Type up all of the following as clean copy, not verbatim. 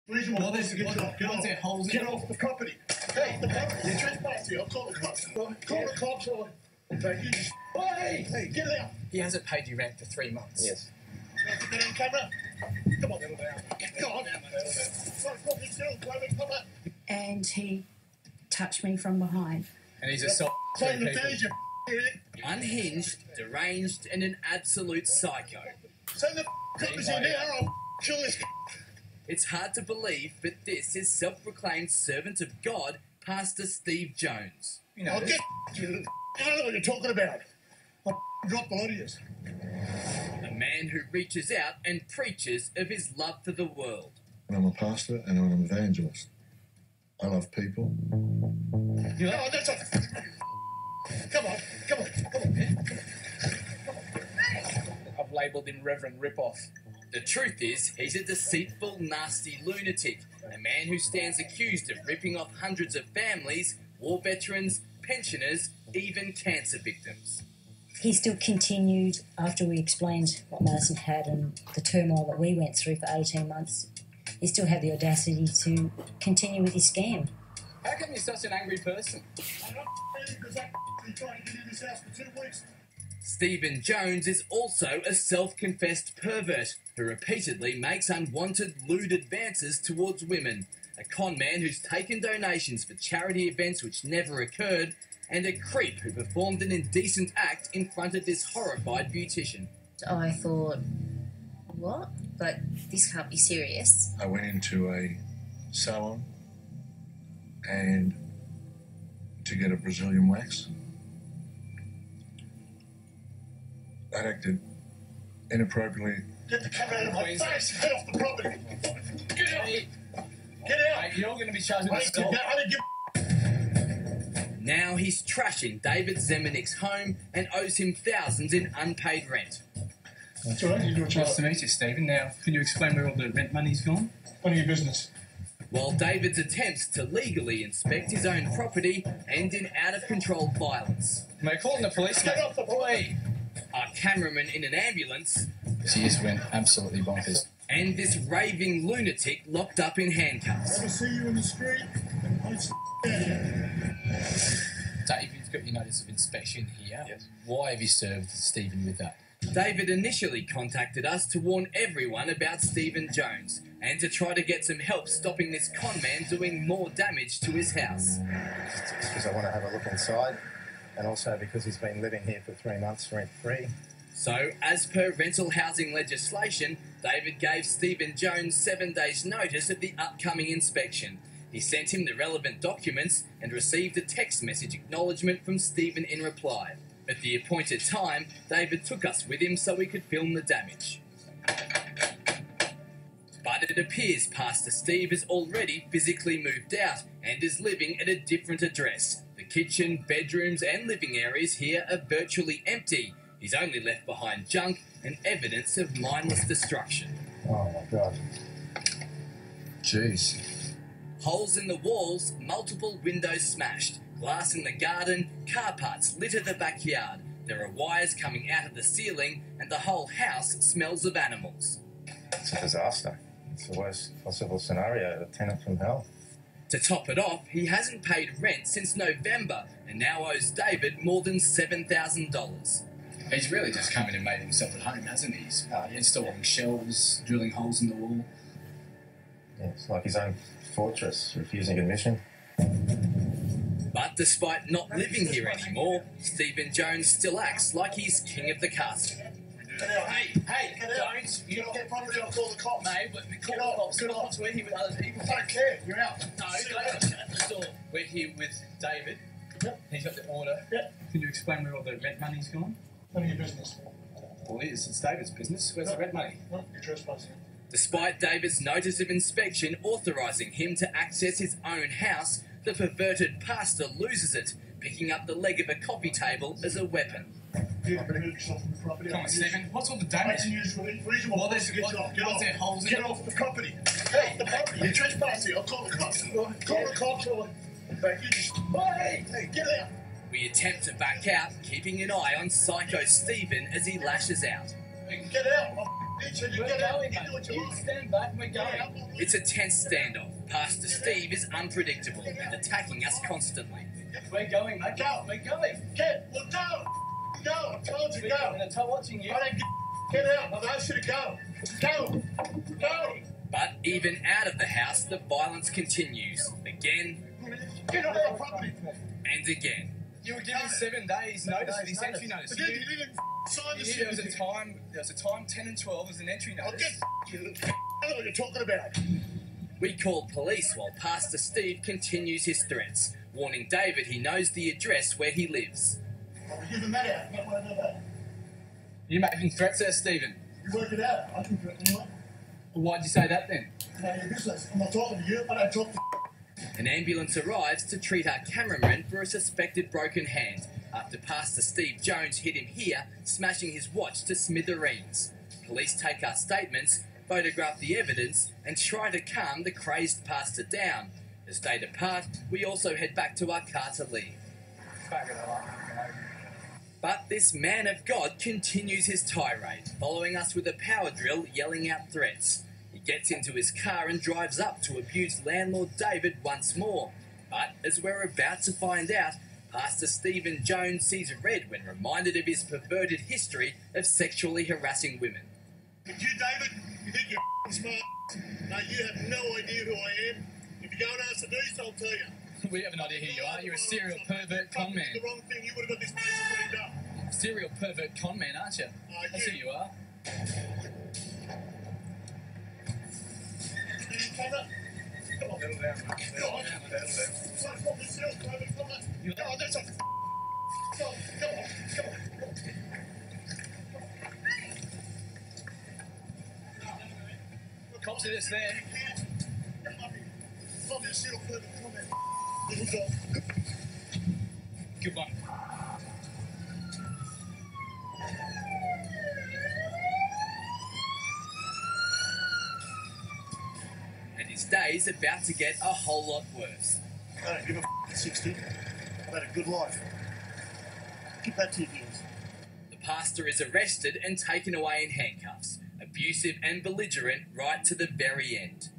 Reasonable. Get holes Get off the property. Hey, the property. You're trespassing. I'll call the cops. Call the cops. Thank you. Hey, get out. He hasn't paid you rent for 3 months. Yes. Put that on camera. Come on. Come on. And he touched me from behind. And he's a unhinged, deranged, and an absolute psycho. Send the cops in here. I'll kill this. It's hard to believe, but this is self-proclaimed servant of God, Pastor Steve Jones. You know, I don't know what you're talking about. I'll drop the lot of you. A man who reaches out and preaches of his love for the world. I'm a pastor and I'm an evangelist. I love people. No, that's a... Come on. I've labelled him Reverend Ripoff. The truth is, he's a deceitful, nasty lunatic, a man who stands accused of ripping off hundreds of families, war veterans, pensioners, even cancer victims. He still continued after we explained what Madison had and the turmoil that we went through for 18 months. He still had the audacity to continue with his scam. How come you're such an angry person? I'm not because I'm trying to get in this house for 2 weeks. Stephen Jones is also a self-confessed pervert who repeatedly makes unwanted lewd advances towards women, a con man who's taken donations for charity events which never occurred, and a creep who performed an indecent act in front of this horrified beautician. I thought, what? Like, this can't be serious. I went into a salon and to get a Brazilian wax. I acted inappropriately. Get the camera out of my face. Get off the property. Get out. Get out. Mate, you're going to be charged with assault. Now he's trashing David Zemenick's home and owes him thousands in unpaid rent. That's all right. You do what you Nice to meet you, Stephen. Now, can you explain where all the rent money's gone? None of your business. While David's attempts to legally inspect his own property end in out-of-control violence. Mate, calling the police, mate. Get off the property. Our cameraman in an ambulance. She just went absolutely bonkers. And this raving lunatic locked up in handcuffs. Ever see you in the street? Dave, you've got your notice of inspection here. Yes. Why have you served Stephen with that? David initially contacted us to warn everyone about Stephen Jones and to try to get some help stopping this con man doing more damage to his house. Just because I want to have a look inside, and also because he's been living here for 3 months rent-free. So, as per rental housing legislation, David gave Stephen Jones 7 days' notice of the upcoming inspection. He sent him the relevant documents and received a text message acknowledgement from Stephen in reply. At the appointed time, David took us with him so we could film the damage. But it appears Pastor Steve has already physically moved out and is living at a different address. The kitchen, bedrooms and living areas here are virtually empty. He's only left behind junk and evidence of mindless destruction. Oh my God. Jeez. Holes in the walls, multiple windows smashed, glass in the garden, car parts litter the backyard. There are wires coming out of the ceiling and the whole house smells of animals. It's a disaster. It's the worst possible scenario, a tenant from hell. To top it off, he hasn't paid rent since November and now owes David more than $7,000. He's really just come in and made himself at home, hasn't he? He's installing shelves, drilling holes in the wall. Yeah, it's like his own fortress, refusing admission. But despite not living here anymore, Stephen Jones still acts like he's king of the castle. Get out. Hey, Get out. You don't get property, I'll call the cops. Mate, but call the cops. Get off. We're here with other people. I don't care. You're out. No, at the door. We're here with David. Yep. He's got the order. Yep. Can you explain where all the rent money's gone? None of your business. Well, it's David's business. Where's the rent money? No, you're trespassing. Despite David's notice of inspection authorising him to access his own house, the perverted pastor loses it, picking up the leg of a coffee table as a weapon. Get yourself from the property. Come on, Stephen. What's all the damage? Reasonable. Well, there's Get off. there holes in Get off the property. Hey, the property. You're trespassing. I'll call the cops. Call the cops. Thank you. Hey, get out. We attempt to back out, keeping an eye on Psycho Stephen as he lashes out. Get out. Mitchell, you get out. You do what you want. Stand back, we're going. It's a tense standoff. Pastor Steve is unpredictable and attacking us constantly. We're going, mate. Go. We're going. Get, well, go. Go. I'm told you to go. I'm watching you. I don't get out. I've asked you to go. Go. Go. But even out of the house, the violence continues. Again Get off our property. and again. You were given 7 days notice for this entry notice. But then you didn't sign the There was shit. a time, 10 and 12 was an entry I'll notice. get you. I know what you're talking about. We call police while Pastor Steve continues his threats, warning David he knows the address where he lives. I'll be giving that out. You don't want to know that. You making threats there, Stephen? You work it out. I can do it anyway. Well, why'd you say that then? None of your business. I'm not talking to you. I don't talk to An ambulance arrives to treat our cameraman for a suspected broken hand after Pastor Steve Jones hit him here, smashing his watch to smithereens. Police take our statements, photograph the evidence, and try to calm the crazed pastor down. As they depart, we also head back to our car to leave. But this man of God continues his tirade, following us with a power drill, yelling out threats. He gets into his car and drives up to abuse landlord David once more. But as we're about to find out, Pastor Stephen Jones sees red when reminded of his perverted history of sexually harassing women. But you, David, you think you're smart. No, you have no idea who I am. If you go and ask the Deuce, I'll tell you. We have an idea who you are. You're a serial pervert con man. The wrong thing. You would have got this place cleaned up. Serial pervert con man, aren't you? That's who you are. Come on. Settle down, mate. Settle down. Come on, that's a... Come on. Cops are just there. Come here, settle further. Come here. Little dog. Good one. And his day's about to get a whole lot worse. I don't give a at 60. I've had a good life. Keep that to your heels. The pastor is arrested and taken away in handcuffs, abusive and belligerent right to the very end.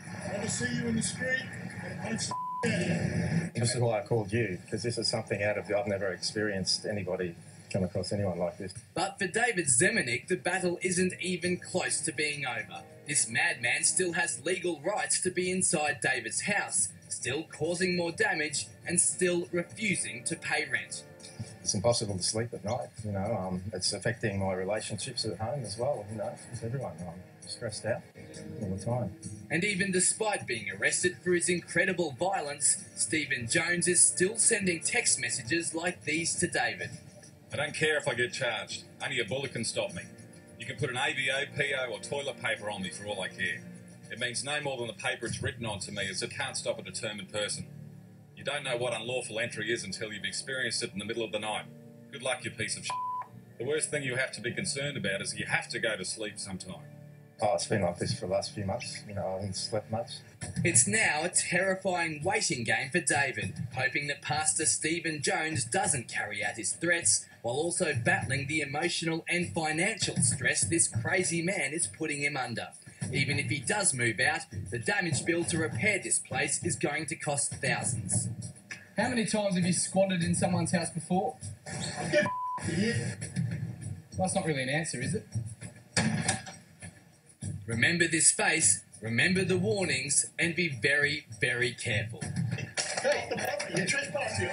I want to see you in the street and punch the out of you. This is why I called you, because this is something out of the... I've never experienced anybody come across anyone like this. But for David Zemenik, the battle isn't even close to being over. This madman still has legal rights to be inside David's house, still causing more damage and still refusing to pay rent. It's impossible to sleep at night, you know. It's affecting my relationships at home as well, you know, with everyone. I'm stressed out all the time. And even despite being arrested for his incredible violence, Stephen Jones is still sending text messages like these to David. I don't care if I get charged. Only a bullet can stop me. You can put an AVO, PO or toilet paper on me for all I care. It means no more than the paper it's written on to me, as it can't stop a determined person. You don't know what unlawful entry is until you've experienced it in the middle of the night. Good luck, you piece of shit. The worst thing you have to be concerned about is you have to go to sleep sometime. Oh, it's been like this for the last few months. You know, I haven't slept much. It's now a terrifying waiting game for David, hoping that Pastor Stephen Jones doesn't carry out his threats, while also battling the emotional and financial stress this crazy man is putting him under. Even if he does move out, the damage bill to repair this place is going to cost thousands. How many times have you squatted in someone's house before? Get here. Well, that's not really an answer, is it? Remember this face, remember the warnings, and be very, very careful. Hey, the property. You're trespassing.